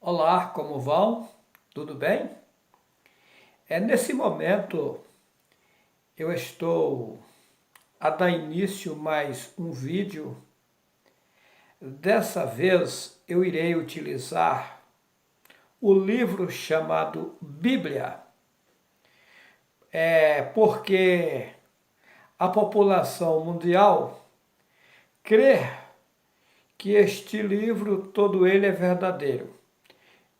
Olá, como vão? Tudo bem? Nesse momento eu estou a dar início mais um vídeo. Dessa vez eu irei utilizar o livro chamado Bíblia, porque a população mundial crê que este livro todo ele é verdadeiro.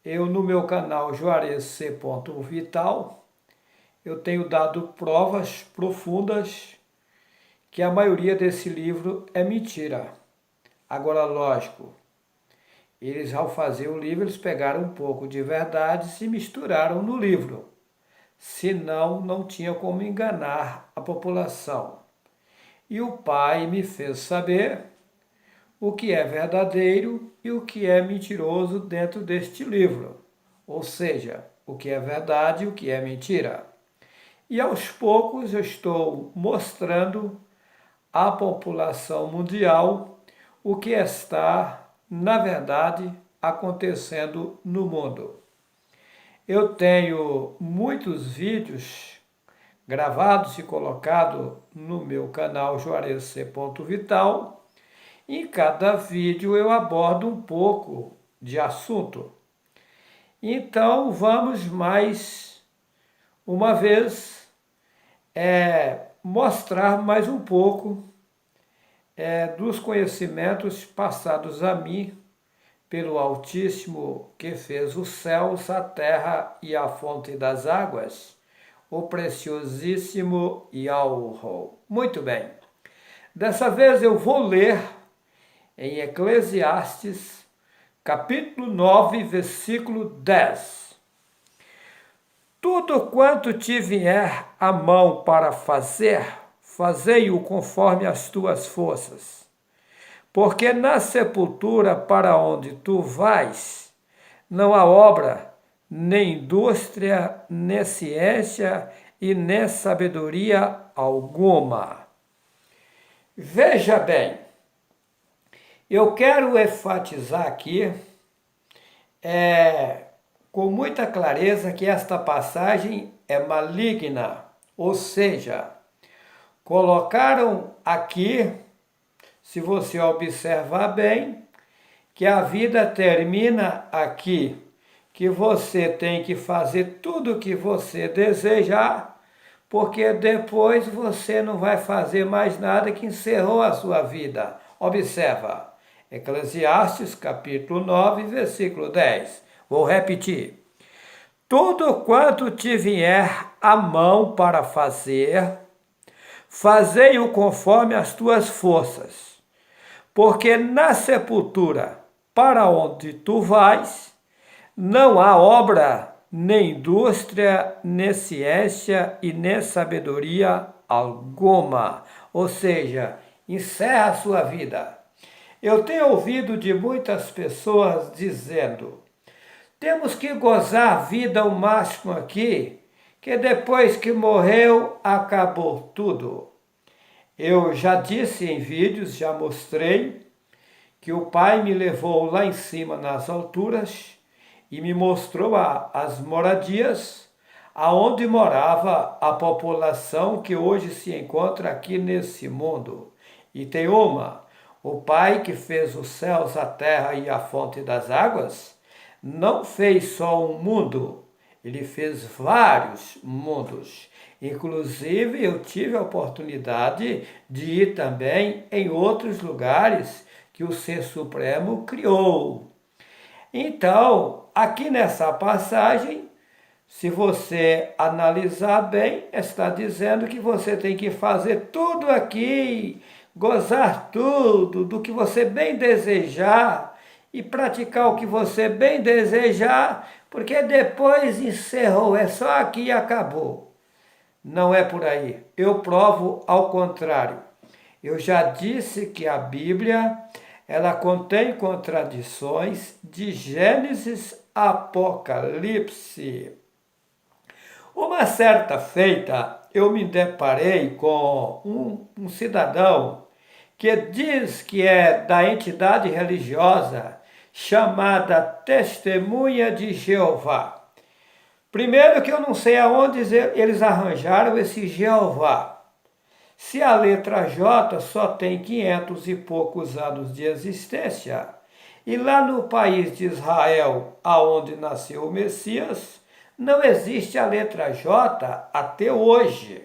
Eu no meu canal juarez.c.vital eu tenho dado provas profundas que a maioria desse livro é mentira. Agora, lógico, eles ao fazer o livro, eles pegaram um pouco de verdade e se misturaram no livro. Senão, não tinha como enganar a população. E o Pai me fez saber o que é verdadeiro e o que é mentiroso dentro deste livro. Ou seja, o que é verdade e o que é mentira. E aos poucos eu estou mostrando à população mundial o que está, na verdade, acontecendo no mundo. Eu tenho muitos vídeos gravados e colocados no meu canal juarez.c.vital. Em cada vídeo eu abordo um pouco de assunto. Então vamos mais uma vez mostrar mais um pouco dos conhecimentos passados a mim pelo Altíssimo que fez os céus, a terra e a fonte das águas, o preciosíssimo Yahweh. Muito bem. Dessa vez eu vou ler em Eclesiastes, capítulo 9, versículo 10. Tudo quanto te vier a mão para fazer, fazei-o conforme as tuas forças. Porque na sepultura para onde tu vais, não há obra, nem indústria, nem ciência e nem sabedoria alguma. Veja bem, eu quero enfatizar aqui com muita clareza que esta passagem é maligna, ou seja, colocaram aqui, se você observar bem, que a vida termina aqui, que você tem que fazer tudo o que você desejar, porque depois você não vai fazer mais nada, que encerrou a sua vida. Observa, Eclesiastes capítulo 9, versículo 10. Vou repetir. Tudo quanto te vier a mão para fazer, fazei-o conforme as tuas forças, porque na sepultura para onde tu vais, não há obra, nem indústria, nem ciência e nem sabedoria alguma. Ou seja, encerra a sua vida. Eu tenho ouvido de muitas pessoas dizendo: temos que gozar a vida ao máximo aqui, que depois que morreu, acabou tudo. Eu já disse em vídeos, já mostrei, que o Pai me levou lá em cima nas alturas e me mostrou as moradias aonde morava a população que hoje se encontra aqui nesse mundo. E tem uma: o Pai que fez os céus, a terra e a fonte das águas, não fez só um mundo, ele fez vários mundos. Inclusive, eu tive a oportunidade de ir também em outros lugares que o Ser Supremo criou. Então, aqui nessa passagem, se você analisar bem, está dizendo que você tem que fazer tudo aqui, gozar tudo, do que você bem desejar e praticar o que você bem desejar, porque depois encerrou, é só aqui e acabou. Não é por aí. Eu provo ao contrário. Eu já disse que a Bíblia, ela contém contradições de Gênesis a Apocalipse. Uma certa feita, eu me deparei com um cidadão que diz que é da entidade religiosa chamada Testemunha de Jeová. Primeiro que eu não sei aonde eles arranjaram esse Jeová. Se a letra J só tem 500 e poucos anos de existência, e lá no país de Israel, aonde nasceu o Messias, não existe a letra J até hoje.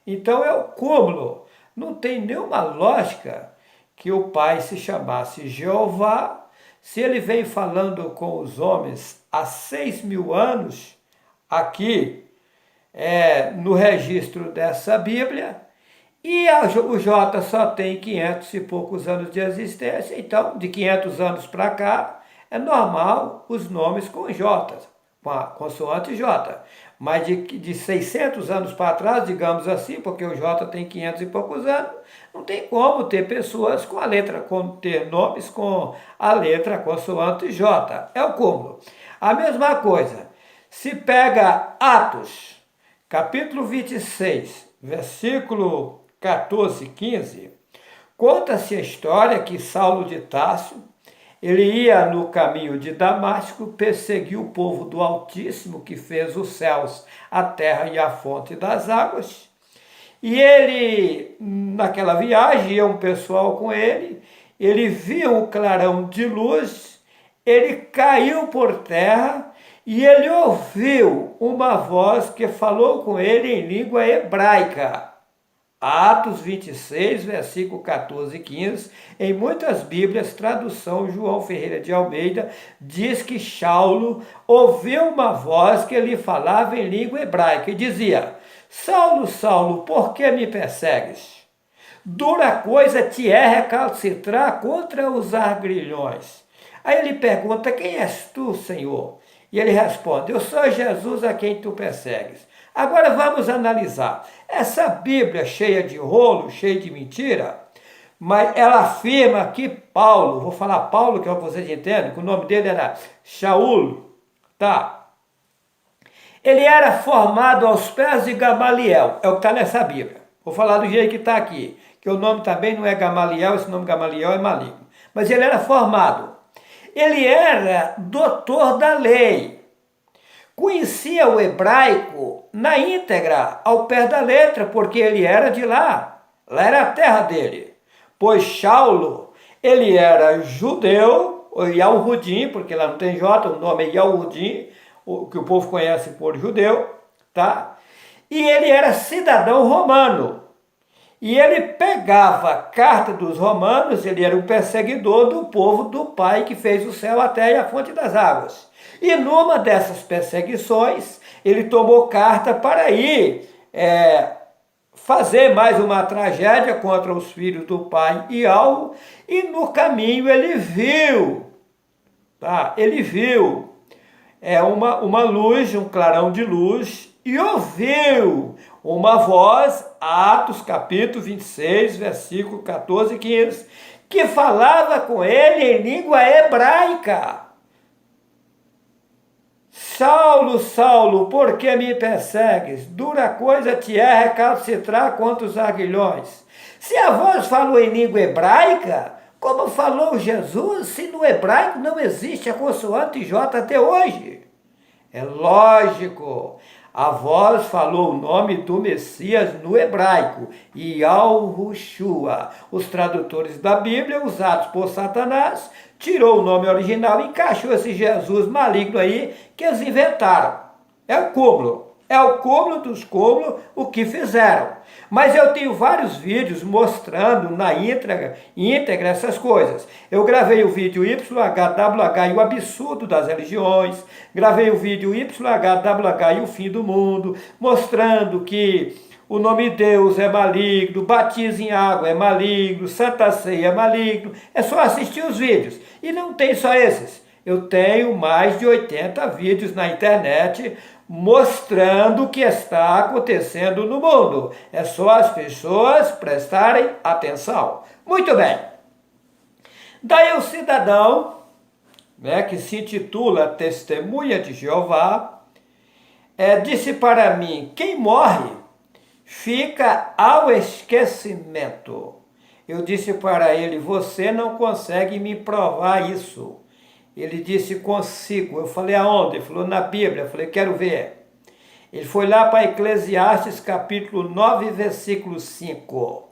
Então é o cúmulo. Não tem nenhuma lógica que o Pai se chamasse Jeová, se ele vem falando com os homens há 6.000 anos, aqui no registro dessa Bíblia, e o J só tem 500 e poucos anos de existência, então de 500 anos para cá é normal os nomes com J, com a consoante J. Mas de 600 anos para trás, digamos assim, porque o J tem 500 e poucos anos, não tem como ter pessoas ter nomes com a letra consoante J. É o cúmulo. A mesma coisa, se pega Atos, capítulo 26, versículo 14 e 15, conta-se a história que Saulo de Tarso, ele ia no caminho de Damasco, perseguiu o povo do Altíssimo, que fez os céus, a terra e a fonte das águas. E ele, naquela viagem, ia um pessoal com ele viu o clarão de luz, ele caiu por terra e ele ouviu uma voz que falou com ele em língua hebraica. Atos 26, versículo 14 e 15, em muitas Bíblias, tradução João Ferreira de Almeida, diz que Saulo ouviu uma voz que lhe falava em língua hebraica e dizia: Saulo, Saulo, por que me persegues? Dura coisa te é recalcitrar contra os arguilhões. Aí ele pergunta: quem és tu, Senhor? E ele responde: eu sou Jesus a quem tu persegues. Agora vamos analisar. Essa Bíblia cheia de rolo, cheia de mentira, mas ela afirma que Paulo, vou falar Paulo, que é o que vocês entendem, que o nome dele era Shaul, tá? Ele era formado aos pés de Gamaliel, é o que está nessa Bíblia. Vou falar do jeito que está aqui, que o nome também não é Gamaliel, esse nome Gamaliel é maligno. Mas ele era formado. Ele era doutor da lei. Conhecia o hebraico na íntegra, ao pé da letra, porque ele era de lá. Lá era a terra dele. Pois Saulo, ele era judeu, ou Yahudim, porque lá não tem J, o nome é Yahudim, o que o povo conhece por judeu, tá? E ele era cidadão romano. E ele pegava a carta dos romanos, ele era um perseguidor do povo do Pai que fez o céu, a terra e a fonte das águas. E numa dessas perseguições, ele tomou carta para ir fazer mais uma tragédia contra os filhos do pai e algo, e no caminho ele viu, tá? Ele viu uma luz, um clarão de luz, e ouviu uma voz, Atos capítulo 26, versículo 14 e 15, que falava com ele em língua hebraica. Saulo, Saulo, por que me persegues? Dura coisa te é recalcitrar contra os aguilhões. Se a voz falou em língua hebraica, como falou Jesus, se no hebraico não existe a consoante J até hoje? É lógico, a voz falou o nome do Messias no hebraico, Yahushua. Os tradutores da Bíblia, usados por Satanás, tirou o nome original e encaixou esse Jesus maligno aí que eles inventaram. É o cúmulo dos cúmulos o que fizeram. Mas eu tenho vários vídeos mostrando na íntegra essas coisas. Eu gravei o vídeo YHWH e o absurdo das religiões, gravei o vídeo YHWH e o fim do mundo, mostrando que o nome de Deus é maligno, batismo em água é maligno, Santa Ceia é maligno. É só assistir os vídeos. E não tem só esses. Eu tenho mais de 80 vídeos na internet mostrando o que está acontecendo no mundo. É só as pessoas prestarem atenção. Muito bem. Daí o cidadão, que se intitula Testemunha de Jeová, disse para mim: quem morre fica ao esquecimento. Eu disse para ele: você não consegue me provar isso. Ele disse consigo. Eu falei, aonde? Ele falou, na Bíblia. Eu falei, quero ver. Ele foi lá para Eclesiastes capítulo 9, versículo 5.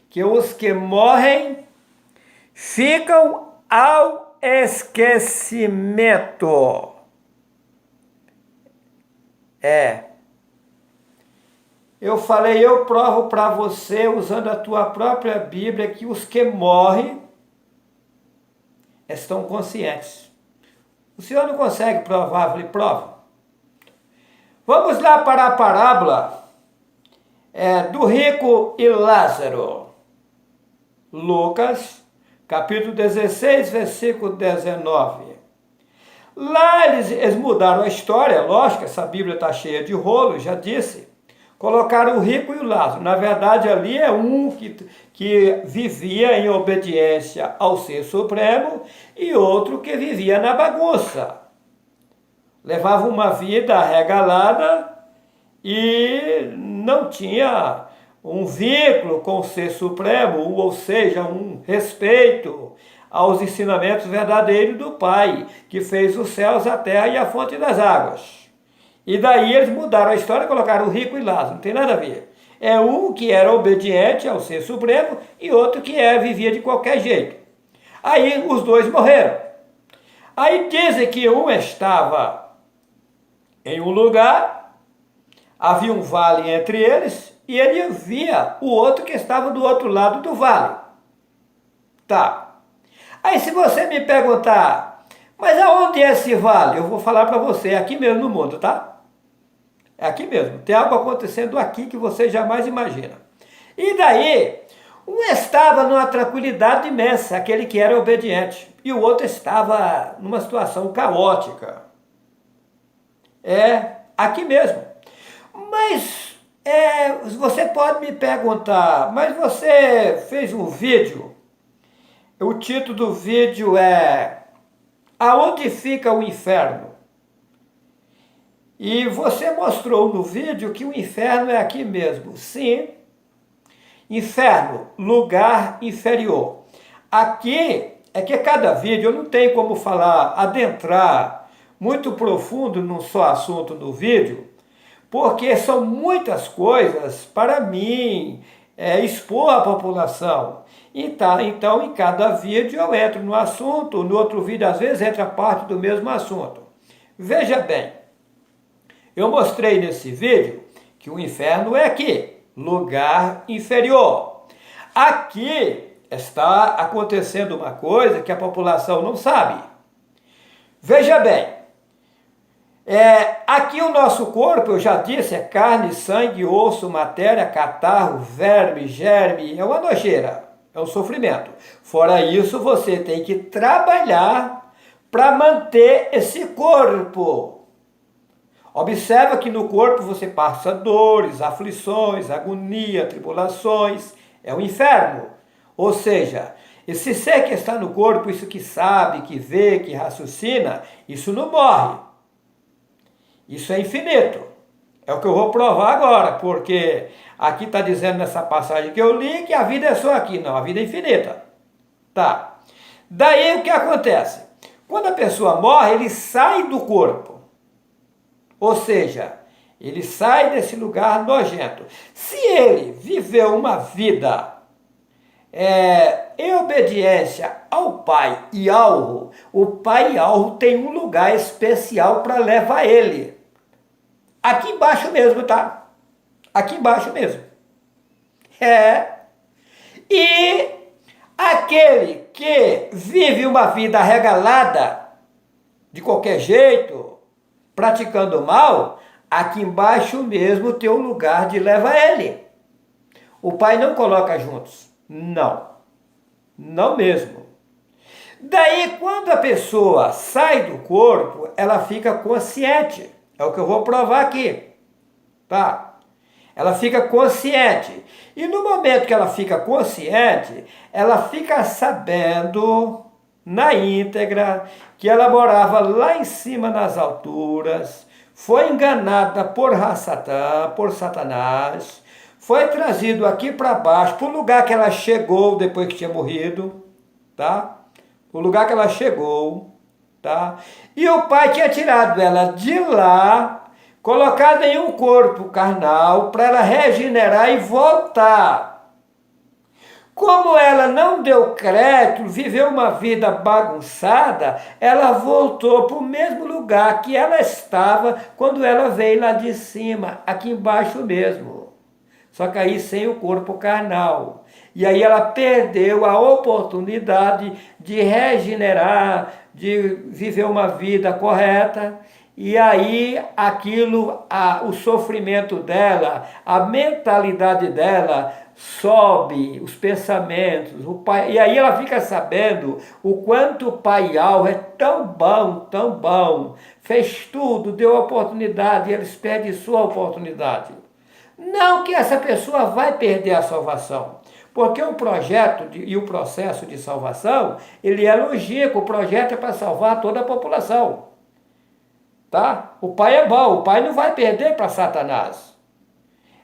Que os que morrem ficam ao esquecimento. Eu falei, eu provo para você, usando a tua própria Bíblia, que os que morrem estão conscientes. O senhor não consegue provar? Eu falei, prova. Vamos lá para a parábola do rico e Lázaro. Lucas, capítulo 16, versículo 19. Lá eles mudaram a história, lógico, essa Bíblia está cheia de rolo, já disse. Colocaram o rico e o Lázaro. Na verdade, ali é um que vivia em obediência ao Ser Supremo e outro que vivia na bagunça. Levava uma vida arregalada e não tinha um vínculo com o Ser Supremo, ou seja, um respeito aos ensinamentos verdadeiros do Pai, que fez os céus, a terra e a fonte das águas. E daí eles mudaram a história e colocaram o rico e Lázaro, não tem nada a ver. É um que era obediente ao Ser Supremo e outro que vivia de qualquer jeito. Aí os dois morreram. Aí dizem que um estava em um lugar, havia um vale entre eles, e ele via o outro que estava do outro lado do vale. Tá. Aí se você me perguntar, mas aonde é esse vale? Eu vou falar para você, é aqui mesmo no mundo, tá? É aqui mesmo. Tem algo acontecendo aqui que você jamais imagina. E daí, um estava numa tranquilidade imensa, aquele que era obediente, e o outro estava numa situação caótica. É aqui mesmo. Mas você pode me perguntar, mas você fez um vídeo, o título do vídeo é Aonde Fica o Inferno? E você mostrou no vídeo que o inferno é aqui mesmo. Sim, inferno, lugar inferior. Aqui é que cada vídeo, eu não tenho como falar, adentrar muito profundo num só assunto no vídeo, porque são muitas coisas para mim expor à população. Então, em cada vídeo eu entro no assunto, no outro vídeo às vezes entra parte do mesmo assunto. Veja bem, eu mostrei nesse vídeo que o inferno é aqui, lugar inferior. Aqui está acontecendo uma coisa que a população não sabe. Veja bem, aqui o nosso corpo, eu já disse, é carne, sangue, osso, matéria, catarro, verme, germe, é uma nojeira, é um sofrimento. Fora isso, você tem que trabalhar para manter esse corpo. Observa que no corpo você passa dores, aflições, agonia, tribulações, é o inferno. Ou seja, esse ser que está no corpo, isso que sabe, que vê, que raciocina, isso não morre. Isso é infinito. É o que eu vou provar agora, porque aqui está dizendo nessa passagem que eu li que a vida é só aqui. Não, a vida é infinita. Tá. Daí o que acontece? Quando a pessoa morre, ele sai do corpo. Ou seja, ele sai desse lugar nojento. Se ele viveu uma vida em obediência ao Pai e Alro, o Pai e Alro tem um lugar especial para levar ele. Aqui embaixo mesmo, tá? Aqui embaixo mesmo. E aquele que vive uma vida regalada, de qualquer jeito, praticando mal, aqui embaixo mesmo tem um lugar de levar ele. O Pai não coloca juntos. Não. Não mesmo. Daí, quando a pessoa sai do corpo, ela fica consciente. É o que eu vou provar aqui. Tá? Ela fica consciente. E no momento que ela fica consciente, ela fica sabendo na íntegra que ela morava lá em cima nas alturas, foi enganada por Satã, por Satanás, foi trazido aqui para baixo, para o lugar que ela chegou depois que tinha morrido, tá? O lugar que ela chegou, tá? E o pai tinha tirado ela de lá, colocado em um corpo carnal, para ela regenerar e voltar. Como ela não deu crédito, viveu uma vida bagunçada, ela voltou para o mesmo lugar que ela estava quando ela veio lá de cima, aqui embaixo mesmo. Só que aí sem o corpo carnal. E aí ela perdeu a oportunidade de regenerar, de viver uma vida correta. E aí aquilo, o sofrimento dela, a mentalidade dela sobe, os pensamentos, e aí ela fica sabendo o quanto o Pai Al é tão bom, fez tudo, deu oportunidade, e eles perdem sua oportunidade. Não que essa pessoa vai perder a salvação, porque o projeto e o processo de salvação, ele é longínquo, o projeto é para salvar toda a população. Tá? O Pai é bom, o Pai não vai perder para Satanás.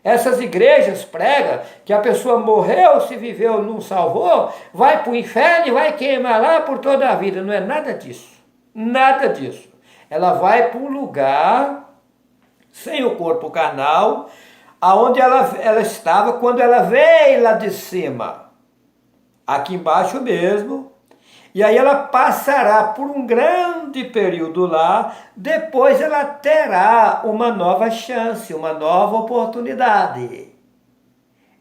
Essas igrejas pregam que a pessoa morreu, se viveu, não salvou, vai para o inferno e vai queimar lá por toda a vida. Não é nada disso. Nada disso. Ela vai para um lugar, sem o corpo carnal, aonde ela estava quando ela veio lá de cima. Aqui embaixo mesmo. E aí ela passará por um grande período lá, depois ela terá uma nova chance, uma nova oportunidade.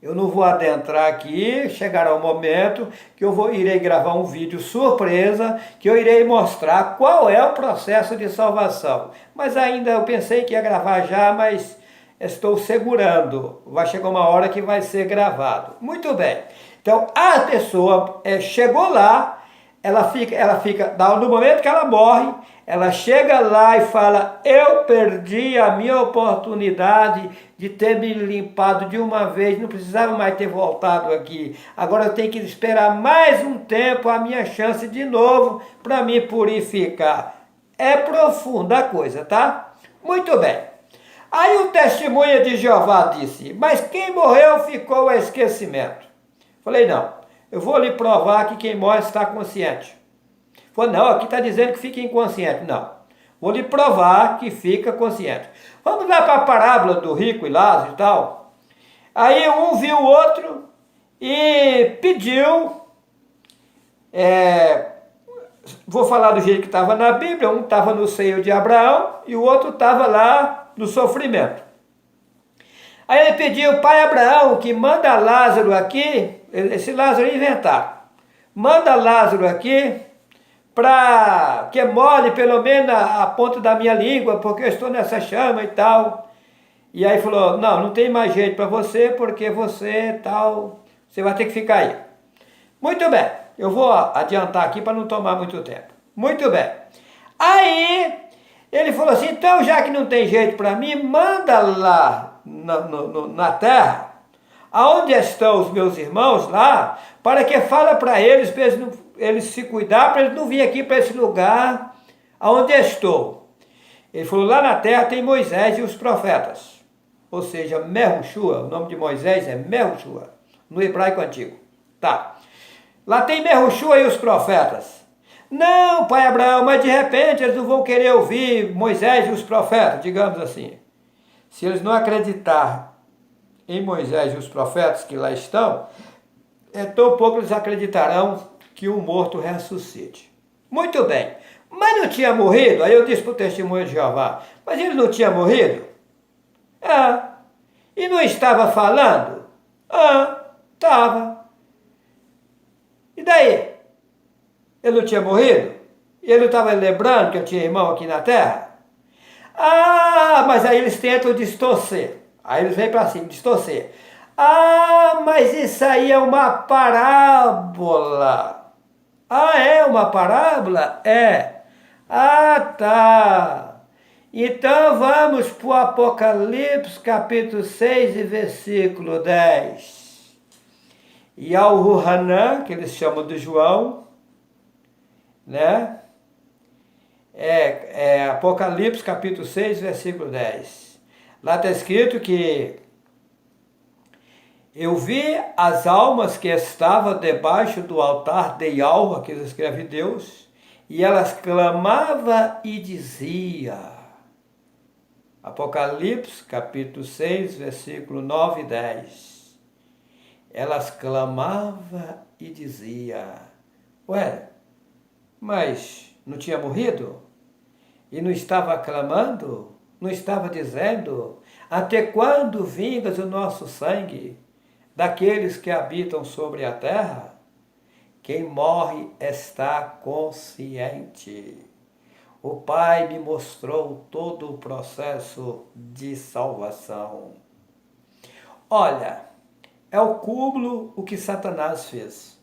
Eu não vou adentrar aqui, chegará um momento que irei gravar um vídeo surpresa, que eu irei mostrar qual é o processo de salvação. Mas ainda eu pensei que ia gravar já, mas estou segurando. Vai chegar uma hora que vai ser gravado. Muito bem. Então a pessoa chegou lá, ela fica, no momento que ela morre, ela chega lá e fala, eu perdi a minha oportunidade de ter me limpado de uma vez, não precisava mais ter voltado aqui, agora eu tenho que esperar mais um tempo a minha chance de novo para me purificar. É profunda a coisa, tá? Muito bem. Aí o testemunha de Jeová disse, mas quem morreu ficou ao esquecimento. Falei, não. Eu vou lhe provar que quem morre está consciente. Falei, não, aqui está dizendo que fica inconsciente. Não, vou lhe provar que fica consciente. Vamos lá para a parábola do rico e Lázaro e tal. Aí um viu o outro e pediu, vou falar do jeito que estava na Bíblia, um estava no seio de Abraão e o outro estava lá no sofrimento. Aí ele pediu, pai Abraão, que manda Lázaro aqui, esse Lázaro inventar, manda Lázaro aqui, para que molhe pelo menos a ponta da minha língua, porque eu estou nessa chama e tal. E aí falou, não tem mais jeito para você, porque você tal, você vai ter que ficar aí. Muito bem, eu vou adiantar aqui para não tomar muito tempo. Muito bem. Aí ele falou assim, então já que não tem jeito para mim, manda lá na terra, aonde estão os meus irmãos lá, para que fala para eles eles se cuidar, para eles não virem aqui para esse lugar aonde estou. Ele falou, lá na terra tem Moisés e os profetas, ou seja, Mehushua, o nome de Moisés é Mehushua, no hebraico antigo. Tá. Lá tem Mehushua e os profetas. Não, pai Abraão, mas de repente eles não vão querer ouvir Moisés e os profetas, digamos assim. Se eles não acreditarem em Moisés e os profetas que lá estão, tão pouco eles acreditarão que o morto ressuscite. Muito bem. Mas não tinha morrido? Aí eu disse para o testemunho de Jeová, mas ele não tinha morrido? E não estava falando? Estava. E daí? Ele não tinha morrido? E ele não estava lembrando que eu tinha irmão aqui na terra? Mas aí eles tentam distorcer. Aí eles vêm para cima, distorcer. Mas isso aí é uma parábola. É uma parábola? É. Tá. Então vamos para o Apocalipse, capítulo 6 e versículo 10. E ao Ruhanã, que eles chamam de João, né? Apocalipse, capítulo 6, versículo 10. Lá está escrito que eu vi as almas que estavam debaixo do altar de Yahweh, que escreve Deus, E elas clamavam e dizia. Apocalipse, capítulo 6, versículo 9 e 10. Elas clamavam e dizia: ué, mas não tinha morrido? E não estava clamando? Não estava dizendo: até quando vingas o nosso sangue daqueles que habitam sobre a terra? Quem morre está consciente. O Pai me mostrou todo o processo de salvação. Olha, é o cúmulo o que Satanás fez.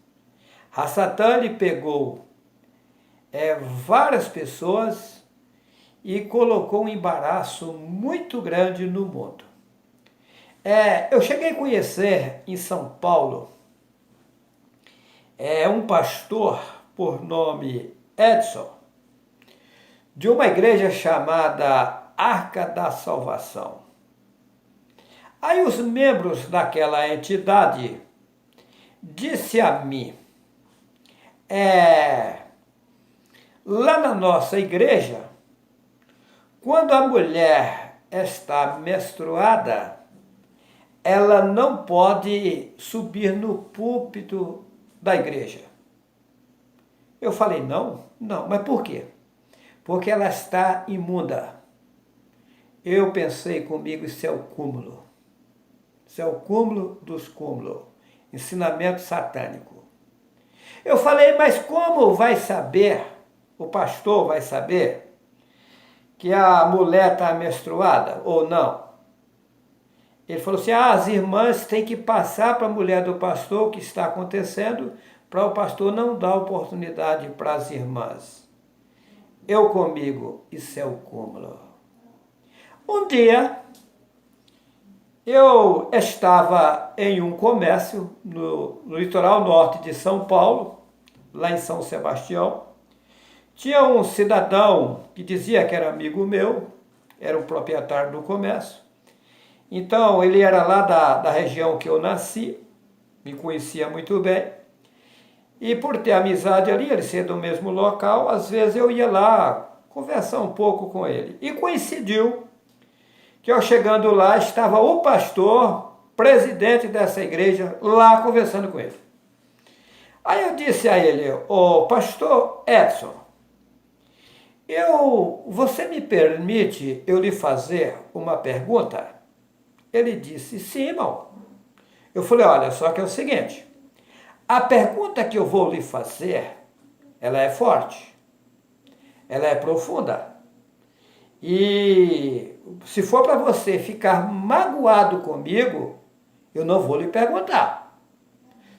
A Satã lhe pegou várias pessoas e colocou um embaraço muito grande no mundo. Eu cheguei a conhecer em São Paulo um pastor por nome Edson, de uma igreja chamada Arca da Salvação. Aí os membros daquela entidade disse a mim, lá na nossa igreja, quando a mulher está menstruada, ela não pode subir no púlpito da igreja. Eu falei, não, mas por quê? Porque ela está imunda. Eu pensei comigo, isso é o cúmulo. Isso é o cúmulo dos cúmulos. Ensinamento satânico. Eu falei, mas como vai saber, o pastor vai saber, que a mulher está menstruada ou não? Ele falou assim, as irmãs têm que passar para a mulher do pastor o que está acontecendo, para o pastor não dar oportunidade para as irmãs. Eu comigo, isso é o cúmulo. Um dia, eu estava em um comércio no litoral norte de São Paulo, lá em São Sebastião. Tinha um cidadão que dizia que era amigo meu, era o proprietário do comércio. Então, ele era lá da região que eu nasci, me conhecia muito bem. E por ter amizade ali, ele ser do mesmo local, às vezes eu ia lá conversar um pouco com ele. E coincidiu que eu chegando lá, estava o pastor, presidente dessa igreja, lá conversando com ele. Aí eu disse a ele, ô pastor Edson, você me permite eu lhe fazer uma pergunta? Ele disse, sim, irmão. Eu falei, olha, só que é o seguinte, a pergunta que eu vou lhe fazer, ela é forte, ela é profunda. E se for para você ficar magoado comigo, eu não vou lhe perguntar.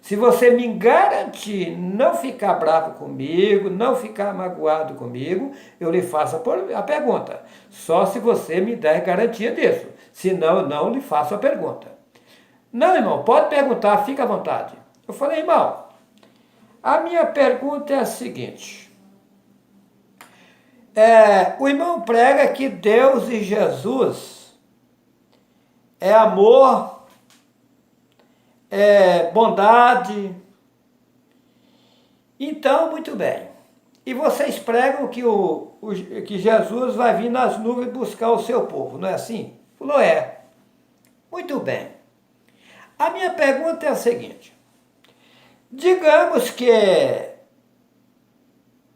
Se você me garantir não ficar bravo comigo, não ficar magoado comigo, eu lhe faço a pergunta. Só se você me der garantia disso. Senão, eu não lhe faço a pergunta. Não, irmão, pode perguntar, fica à vontade. Eu falei, irmão, a minha pergunta é a seguinte. O irmão prega que Deus e Jesus é amor, é bondade. Então, muito bem. E vocês pregam que Jesus vai vir nas nuvens buscar o seu povo, não é assim? Falou, é. Muito bem. A minha pergunta é a seguinte. Digamos que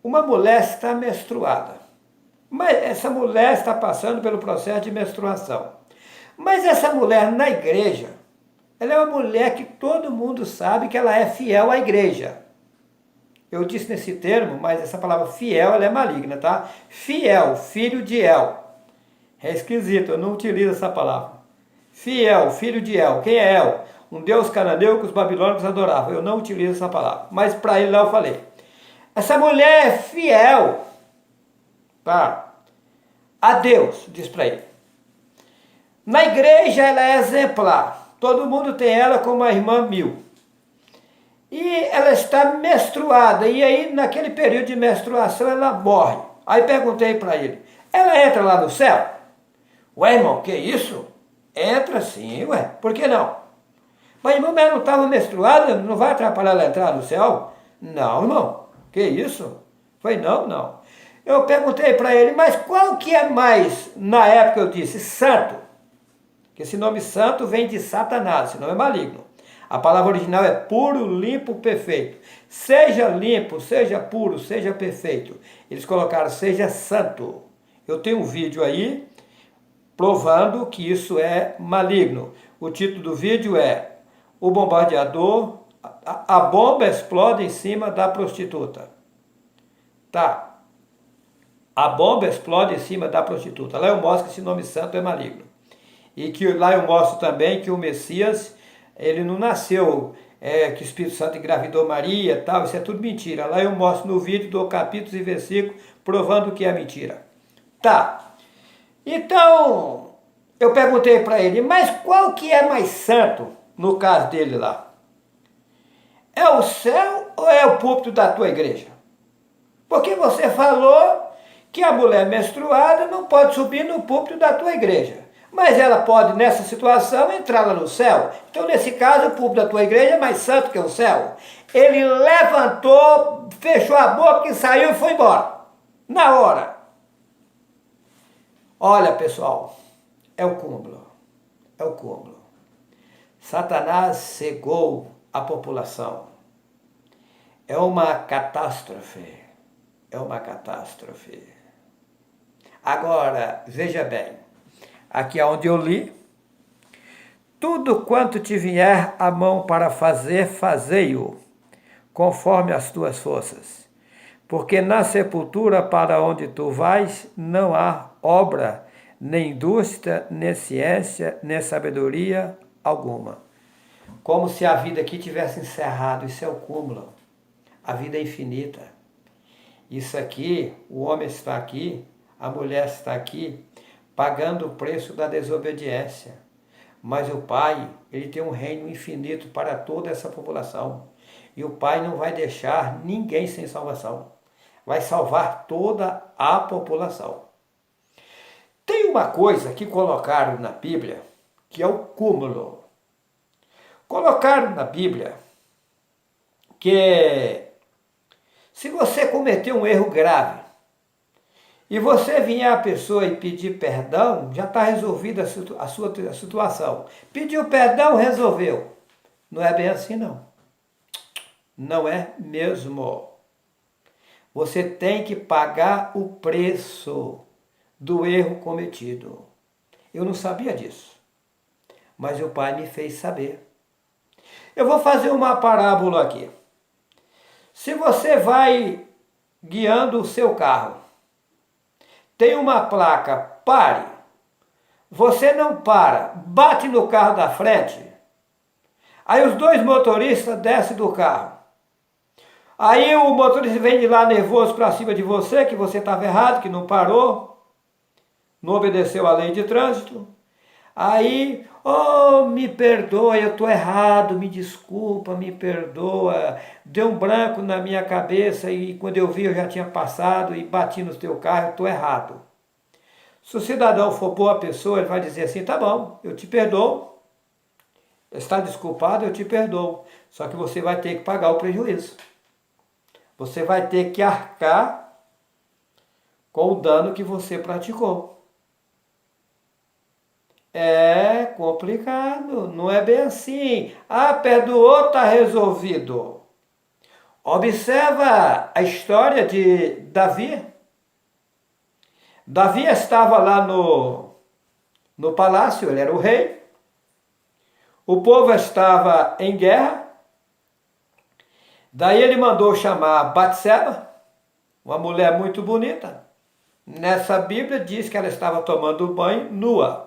uma mulher está menstruada. Mas essa mulher está passando pelo processo de menstruação. Mas essa mulher na igreja, ela é uma mulher que todo mundo sabe que ela é fiel à igreja. Eu disse nesse termo, mas essa palavra fiel, ela é maligna, tá? Fiel, filho de El. É esquisito, eu não utilizo essa palavra. Fiel, filho de El. Quem é El? Um deus cananeu que os babilônicos adoravam. Eu não utilizo essa palavra, mas para ele lá eu falei. Essa mulher é fiel, tá? A Deus, diz para ele. Na igreja ela é exemplar. Todo mundo tem ela como a irmã Mil. E ela está menstruada. E aí, naquele período de menstruação, ela morre. Aí perguntei para ele, ela entra lá no céu? Ué, irmão, que isso? Entra sim, ué. Por que não? Mas, irmão, ela não estava menstruada? Não vai atrapalhar ela entrar no céu? Não, irmão. Que isso? Falei, não, não. Eu perguntei para ele, mas qual que é mais, na época eu disse, santo? Que esse nome santo vem de Satanás, esse nome é maligno. A palavra original é puro, limpo, perfeito. Seja limpo, seja puro, seja perfeito. Eles colocaram, seja santo. Eu tenho um vídeo aí provando que isso é maligno. O título do vídeo é O Bombardeador, a bomba explode em cima da prostituta. Tá. A bomba explode em cima da prostituta. Lá eu mostro que esse nome santo é maligno. E que lá eu mostro também que o Messias, ele não nasceu, que o Espírito Santo engravidou Maria, tal, isso é tudo mentira. Lá eu mostro no vídeo, dou capítulos e versículos, provando que é mentira. Tá. Então, eu perguntei para ele, mas qual que é mais santo, no caso dele lá? É o céu ou é o púlpito da tua igreja? Porque você falou que a mulher menstruada não pode subir no púlpito da tua igreja. Mas ela pode, nessa situação, entrar lá no céu. Então, nesse caso, o púlpito da tua igreja é mais santo que o céu. Ele levantou, fechou a boca e saiu e foi embora. Na hora. Olha, pessoal, é o cúmulo. É o cúmulo. Satanás cegou a população. É uma catástrofe. É uma catástrofe. Agora, veja bem. Aqui é onde eu li. Tudo quanto te vier a mão para fazer, fazei-o, conforme as tuas forças. Porque na sepultura para onde tu vais, não há obra, nem indústria, nem ciência, nem sabedoria alguma. Como se a vida aqui tivesse encerrado. Isso é o cúmulo. A vida é infinita. Isso aqui, o homem está aqui, a mulher está aqui, pagando o preço da desobediência. Mas o Pai, ele tem um reino infinito para toda essa população. E o Pai não vai deixar ninguém sem salvação. Vai salvar toda a população. Tem uma coisa que colocaram na Bíblia, que é o cúmulo. Colocaram na Bíblia que se você cometer um erro grave, e você vier a pessoa e pedir perdão, já está resolvida a sua situação. Pediu perdão, resolveu. Não é bem assim, não. Não é mesmo. Você tem que pagar o preço do erro cometido. Eu não sabia disso, mas o Pai me fez saber. Eu vou fazer uma parábola aqui. Se você vai guiando o seu carro, tem uma placa, pare. Você não para, bate no carro da frente. Aí os dois motoristas descem do carro. Aí o motorista vem de lá nervoso para cima de você, que você estava errado, que não parou, não obedeceu a lei de trânsito. Aí, me perdoa, eu estou errado, me desculpa, me perdoa. Deu um branco na minha cabeça e quando eu vi eu já tinha passado e bati no teu carro, eu estou errado. Se o cidadão for boa pessoa, ele vai dizer assim, tá bom, eu te perdoo. Está desculpado, eu te perdoo. Só que você vai ter que pagar o prejuízo. Você vai ter que arcar com o dano que você praticou. É complicado, não é bem assim. Perdoou, está resolvido. Observa a história de Davi. Davi estava lá no palácio, ele era o rei. O povo estava em guerra. Daí ele mandou chamar Batseba, uma mulher muito bonita. Nessa Bíblia diz que ela estava tomando banho nua.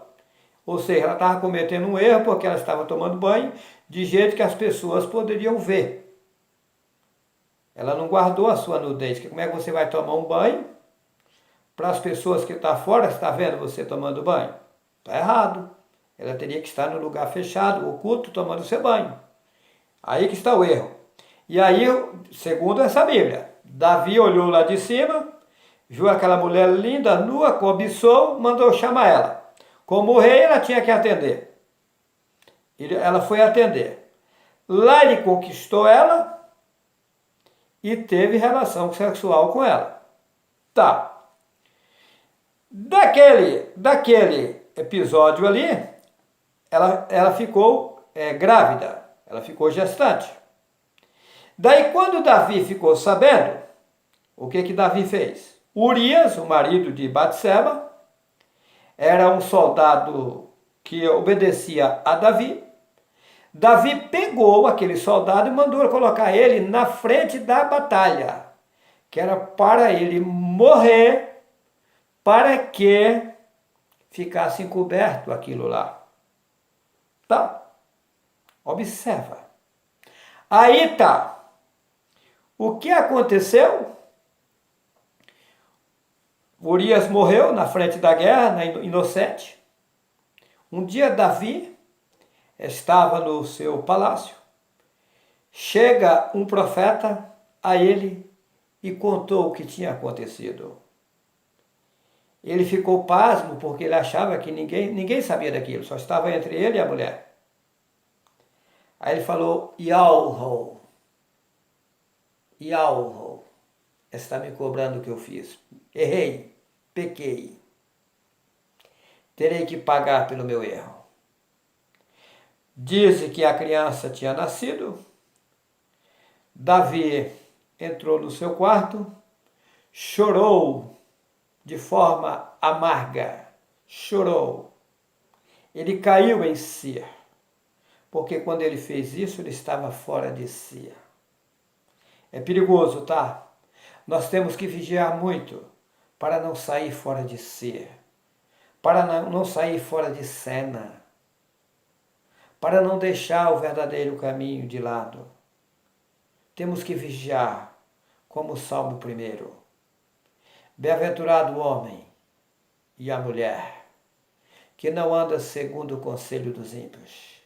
Ou seja, ela estava cometendo um erro porque ela estava tomando banho de jeito que as pessoas poderiam ver. Ela não guardou a sua nudez. Como é que você vai tomar um banho para as pessoas que estão fora estar vendo você tomando banho? Está errado. Ela teria que estar no lugar fechado, oculto, tomando seu banho. Aí que está o erro. E aí, segundo essa Bíblia, Davi olhou lá de cima, viu aquela mulher linda, nua, cobiçou, mandou chamar ela. Como rei, ela tinha que atender. Ela foi atender. Lá ele conquistou ela e teve relação sexual com ela. Tá. Daquele episódio ali, ela ficou grávida, ela ficou gestante. Daí quando Davi ficou sabendo, o que Davi fez? Urias, o marido de Batseba, era um soldado que obedecia a Davi. Davi pegou aquele soldado e mandou colocar ele na frente da batalha, que era para ele morrer, para que ficasse encoberto aquilo lá. Tá? Observa. Aí tá. O que aconteceu? Urias morreu na frente da guerra, inocente. Um dia Davi estava no seu palácio. Chega um profeta a ele e contou o que tinha acontecido. Ele ficou pasmo porque ele achava que ninguém sabia daquilo, só estava entre ele e a mulher. Aí ele falou, Yahweh, está me cobrando o que eu fiz. Errei, pequei. Terei que pagar pelo meu erro. Diz que a criança tinha nascido. Davi entrou no seu quarto, chorou de forma amarga. Chorou. Ele caiu em si. Porque quando ele fez isso, ele estava fora de si. É perigoso, tá? Nós temos que vigiar muito para não sair fora de si, para não sair fora de cena, para não deixar o verdadeiro caminho de lado. Temos que vigiar, como o Salmo 1. Bem-aventurado o homem e a mulher, que não anda segundo o conselho dos ímpios,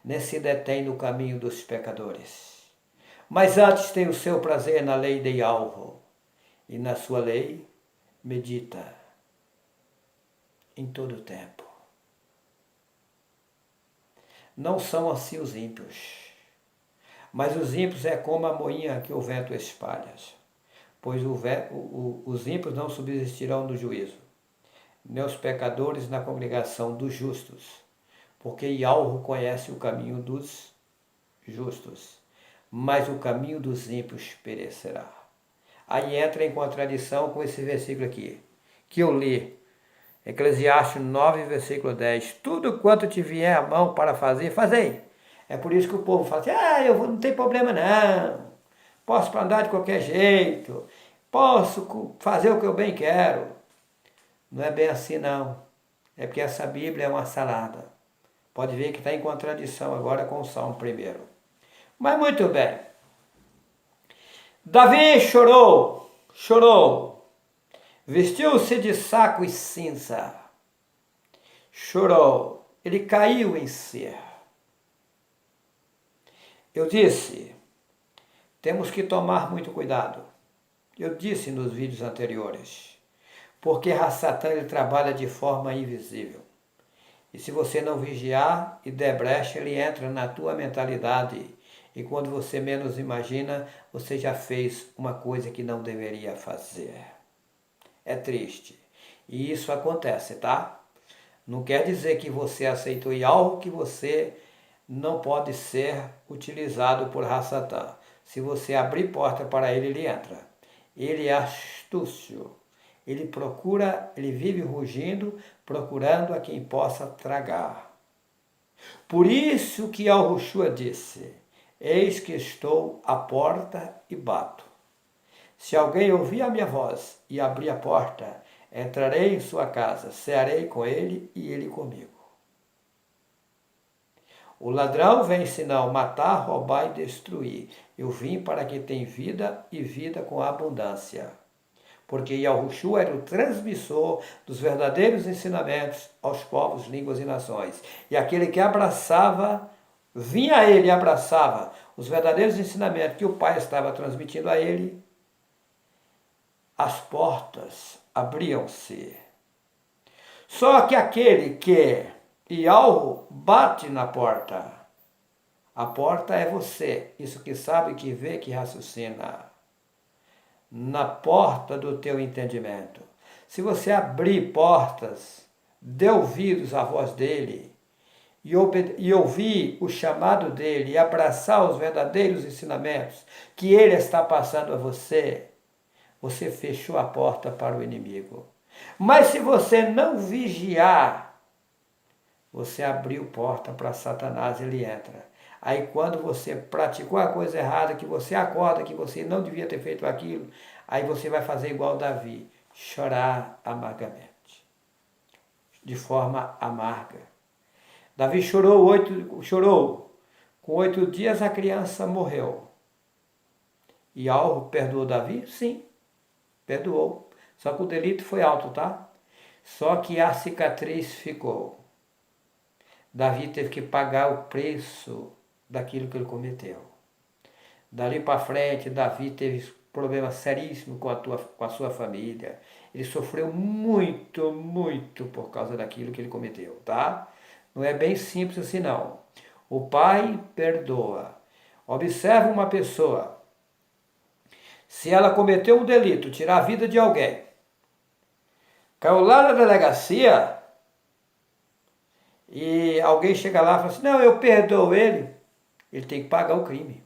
nem se detém no caminho dos pecadores, mas antes tem o seu prazer na lei de Yahweh, e na sua lei medita em todo o tempo. Não são assim os ímpios, mas os ímpios é como a moinha que o vento espalha, pois os ímpios não subsistirão no juízo, nem os pecadores na congregação dos justos, porque Yahweh conhece o caminho dos justos, mas o caminho dos ímpios perecerá. Aí entra em contradição com esse versículo aqui, que eu li, Eclesiastes 9, versículo 10. Tudo quanto te vier à mão para fazer, fazei. É por isso que o povo fala assim, não tem problema não, posso andar de qualquer jeito, posso fazer o que eu bem quero. Não é bem assim não, é porque essa Bíblia é uma salada. Pode ver que está em contradição agora com o Salmo 1. Mas muito bem. Davi chorou, vestiu-se de saco e cinza, chorou, ele caiu em si. Eu disse, temos que tomar muito cuidado. Eu disse nos vídeos anteriores, porque Satã ele trabalha de forma invisível. E se você não vigiar e der brecha, ele entra na tua mentalidade. E quando você menos imagina, você já fez uma coisa que não deveria fazer. É triste. E isso acontece, tá? Não quer dizer que você aceitou algo que você não pode ser utilizado por Satã. Se você abrir porta para ele, ele entra. Ele é astúcio. Ele procura, ele vive rugindo, procurando a quem possa tragar. Por isso que Yahushua disse, eis que estou à porta e bato. Se alguém ouvir a minha voz e abrir a porta, entrarei em sua casa, cearei com ele e ele comigo. O ladrão vem senão matar, roubar e destruir. Eu vim para que tenha vida e vida com abundância. Porque Yahushua era o transmissor dos verdadeiros ensinamentos aos povos, línguas e nações. E aquele que abraçava, vinha a ele e abraçava os verdadeiros ensinamentos que o Pai estava transmitindo a ele, as portas abriam-se. Só que aquele que Yahweh bate na porta, a porta é você, isso que sabe, que vê, que raciocina. na porta do teu entendimento. Se você abrir portas, dê ouvidos à voz dele e ouvir o chamado dele e abraçar os verdadeiros ensinamentos que ele está passando a você, você fechou a porta para o inimigo. Mas se você não vigiar, você abriu porta para Satanás, ele entra. Aí quando você praticou a coisa errada, que você acorda, que você não devia ter feito aquilo, aí você vai fazer igual Davi, chorar amargamente, de forma amarga. Davi chorou. Com 8 dias a criança morreu. E Alro perdoou Davi? Sim, perdoou. Só que o delito foi alto, tá? Só que a cicatriz ficou. Davi teve que pagar o preço daquilo que ele cometeu. Dali para frente, Davi teve problemas seríssimos com a sua família. Ele sofreu muito, muito por causa daquilo que ele cometeu, tá? Não é bem simples assim, não. O pai perdoa. Observa uma pessoa. Se ela cometeu um delito, tirar a vida de alguém, caiu lá na delegacia e alguém chega lá e fala assim, não, eu perdoo ele. Ele tem que pagar o crime.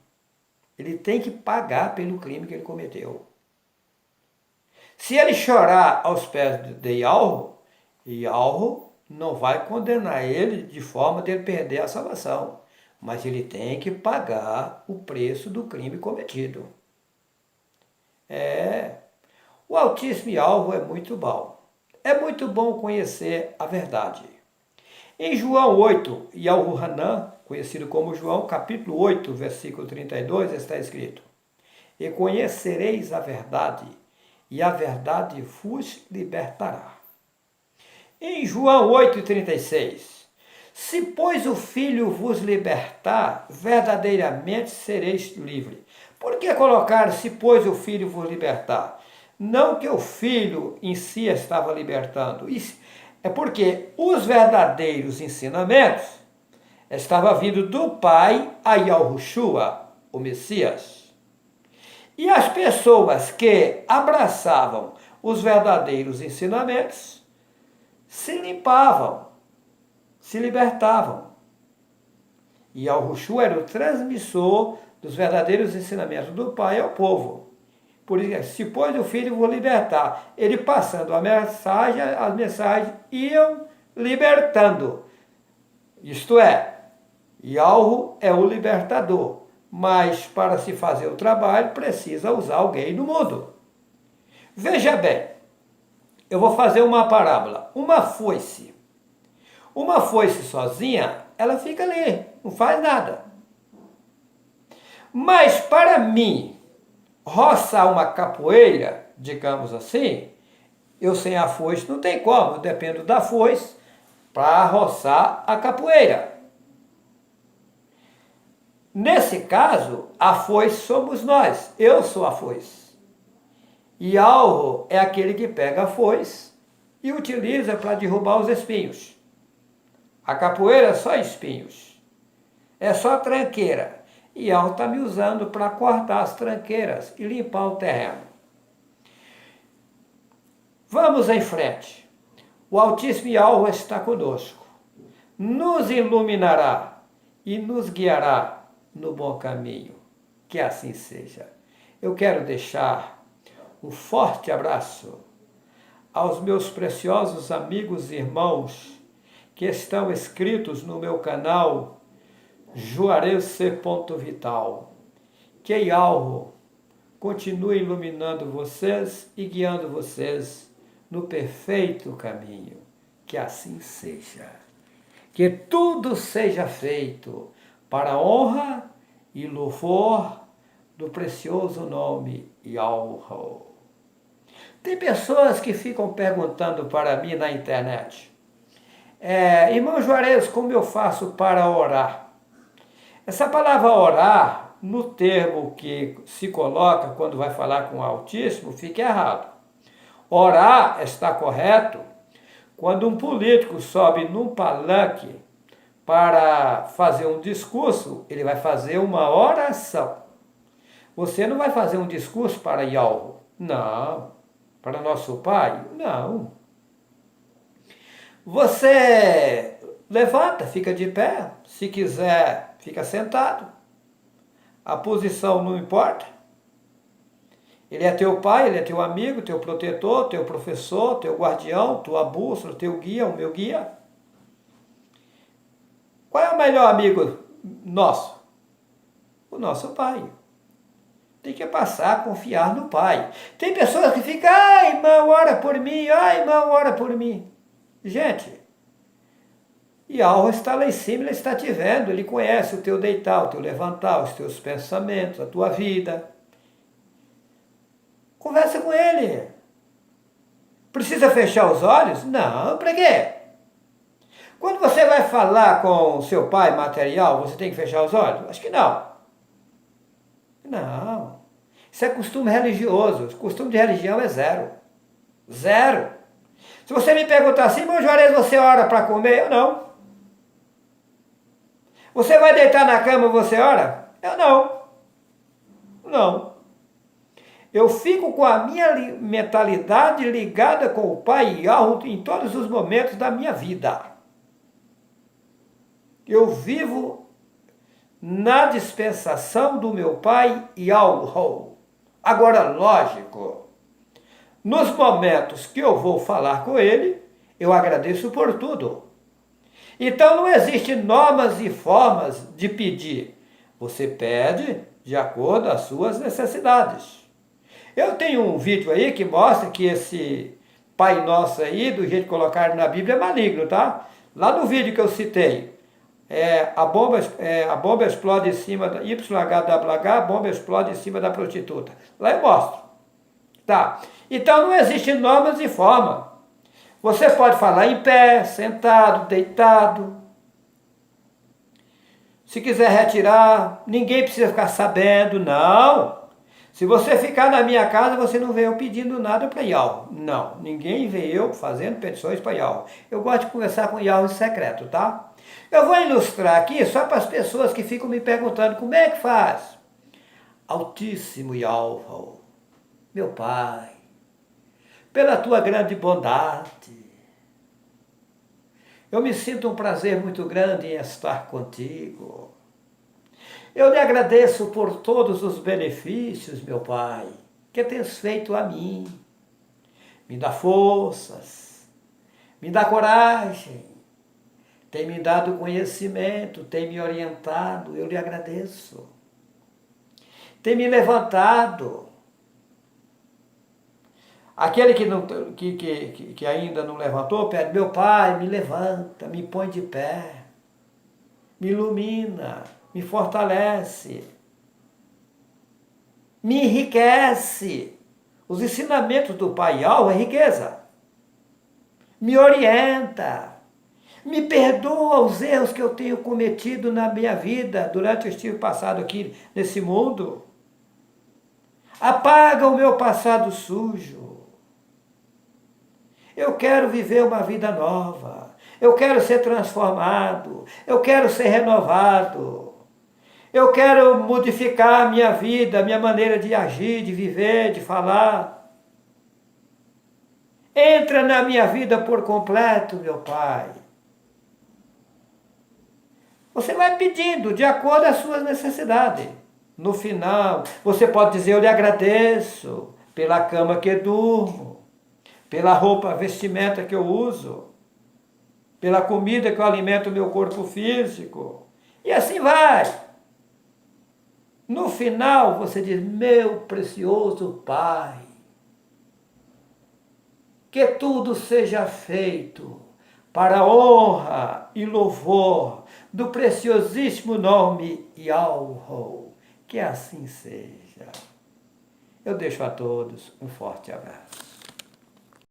Ele tem que pagar pelo crime que ele cometeu. Se ele chorar aos pés de Yahweh não vai condenar ele de forma de ele perder a salvação. Mas ele tem que pagar o preço do crime cometido. O Altíssimo Yahweh é muito bom. É muito bom conhecer a verdade. Em João 8, Yahuanã, conhecido como João, capítulo 8, versículo 32, está escrito: E conhecereis a verdade, e a verdade vos libertará. Em João 8,36, se pois o Filho vos libertar, verdadeiramente sereis livres. Por que colocar se pois o Filho vos libertar? Não que o Filho em si estava libertando, é porque os verdadeiros ensinamentos estavam vindo do Pai a Yahushua, o Messias. E as pessoas que abraçavam os verdadeiros ensinamentos se limpavam, se libertavam. E Yahushua era o transmissor dos verdadeiros ensinamentos do Pai ao povo. Por isso, se pois o Filho vou libertar, ele passando a mensagem, as mensagens iam libertando. Isto é, Yahweh é o libertador, mas para se fazer o trabalho precisa usar alguém no mundo. Veja bem, eu vou fazer uma parábola. Uma foice sozinha, ela fica ali, não faz nada. Mas para mim, roçar uma capoeira, digamos assim, eu sem a foice não tem como, eu dependo da foice para roçar a capoeira. Nesse caso, a foice somos nós, eu sou a foice. E Alro é aquele que pega a foice e utiliza para derrubar os espinhos. A capoeira é só espinhos, é só tranqueira. E Alro está me usando para cortar as tranqueiras e limpar o terreno. Vamos em frente. O Altíssimo Yahweh está conosco. Nos iluminará e nos guiará no bom caminho. Que assim seja. Eu quero deixar um forte abraço aos meus preciosos amigos e irmãos que estão inscritos no meu canal Juarez.vital. Que Yahweh continue iluminando vocês e guiando vocês no perfeito caminho. Que assim seja. Que tudo seja feito para a honra e louvor do precioso nome Yahweh. Tem pessoas que ficam perguntando para mim na internet: irmão Juarez, como eu faço para orar? Essa palavra orar, no termo que se coloca quando vai falar com o Altíssimo, fica errado. Orar está correto quando um político sobe num palanque para fazer um discurso, ele vai fazer uma oração. Você não vai fazer um discurso para Yahweh, Não. Para nosso Pai? Não. Você levanta, fica de pé. Se quiser, fica sentado. A posição não importa. Ele é teu pai, ele é teu amigo, teu protetor, teu professor, teu guardião, tua bússola, teu guia, o meu guia. Qual é o melhor amigo nosso? O nosso pai. Tem que passar a confiar no pai. Tem pessoas que ficam, ai, irmão, ora por mim, ai, irmão, ora por mim. Gente, Yahweh está lá em cima, ele está te vendo, ele conhece o teu deitar, o teu levantar, os teus pensamentos, a tua vida. Conversa com ele. Precisa fechar os olhos? Não, para quê? Quando você vai falar com o seu pai material, você tem que fechar os olhos? Acho que não. Não. Isso é costume religioso. O costume de religião é zero. Zero. Se você me perguntar assim, meu Juarez, você ora para comer? Eu não. Você vai deitar na cama e você ora? Eu não. Não. Eu fico com a minha mentalidade ligada com o Pai Yahweh em todos os momentos da minha vida. Eu vivo na dispensação do meu Pai Yahweh. Agora, lógico, nos momentos que eu vou falar com Ele, eu agradeço por tudo. Então não existe normas e formas de pedir. Você pede de acordo às suas necessidades. Eu tenho um vídeo aí que mostra que esse Pai Nosso aí, do jeito que colocaram na Bíblia, é maligno, tá? Lá no vídeo que eu citei, a bomba explode em cima da YHWH, a bomba explode em cima da prostituta. Lá eu mostro. Tá? Então não existe normas e forma. Você pode falar em pé, sentado, deitado. Se quiser retirar, ninguém precisa ficar sabendo, não. Se você ficar na minha casa, você não vê eu pedindo nada para Yahweh. Não, ninguém vê eu fazendo petições para Yahweh. Eu gosto de conversar com Yahweh em secreto, tá? Eu vou ilustrar aqui só para as pessoas que ficam me perguntando como é que faz. Altíssimo Yahweh, meu Pai, pela tua grande bondade, eu me sinto um prazer muito grande em estar contigo. Eu lhe agradeço por todos os benefícios, meu Pai, que tens feito a mim. Me dá forças, me dá coragem, tem me dado conhecimento, tem me orientado, eu lhe agradeço. Tem me levantado. Aquele que ainda não levantou, pede, meu Pai, me levanta, me põe de pé, me ilumina, me fortalece, me enriquece. Os ensinamentos do Pai Yahweh é riqueza. Me orienta, me perdoa os erros que eu tenho cometido na minha vida durante o estive passado aqui nesse mundo. Apaga o meu passado sujo. Eu quero viver uma vida nova. Eu quero ser transformado. Eu quero ser renovado. Eu quero modificar a minha vida, a minha maneira de agir, de viver, de falar. Entra na minha vida por completo, meu Pai. Você vai pedindo de acordo às suas necessidades. No final, você pode dizer, eu lhe agradeço pela cama que durmo, pela roupa, vestimenta que eu uso, pela comida que eu alimento o meu corpo físico. E assim vai. No final, você diz, meu precioso Pai, que tudo seja feito para a honra e louvor do preciosíssimo nome Yahweh. Que assim seja. Eu deixo a todos um forte abraço.